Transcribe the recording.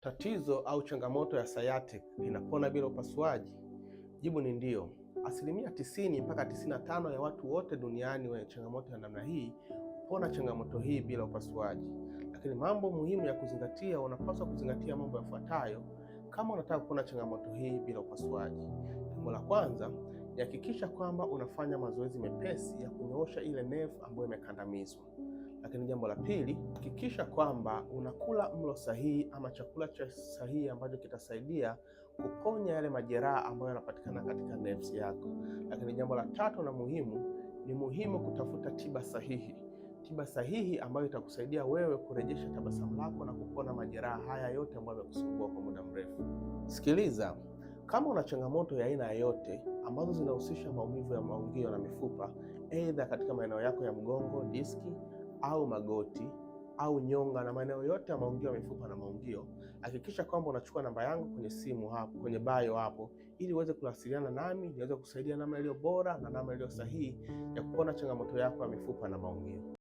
Tatizo au changamoto ya sciatic inapona bila upasuaji? Jibu ni ndio. Asilimia 90 mpaka 95 ya watu wote duniani wenye changamoto ya namna hii hupona changamoto hii bila upasuaji. Lakini mambo muhimu ya kuzingatia, unapaswa kuzingatia mambo yafuatayo kama unataka kupona changamoto hii bila upasuaji. Jambo la kwanza ni hakikisha kwamba unafanya mazoezi mepesi ya kunyoosha ile nerve ambayo imekandamizwa. Lakini jambo la pili, hakikisha kwamba unakula mlo sahihi ama chakula cha sahihi ambacho kitasaidia kuponya yale majeraha ambayo yanapatikana katika nerves yako. Lakini jambo la tatu na muhimu, ni muhimu kutafuta tiba sahihi. Tiba sahihi ambayo itakusaidia wewe kurejesha tabasamu lako na kupona majeraha haya yote ambayo yamekusumbua kwa muda mrefu. Sikiliza, kama una changamoto ya aina yoyote ambazo zinahusisha maumivu ya maungio na mifupa, aidha katika maeneo yako ya mgongo, diski au magoti au nyonga na maeneo yote ya maungio ya mifupa na maungio, hakikisha kwamba unachukua namba yangu kwenye simu hapo, kwenye bio hapo, ili uweze kuwasiliana nami, niweze kusaidia namna iliyo bora na namna iliyo sahihi ya kupona changamoto yako ya mifupa na maungio.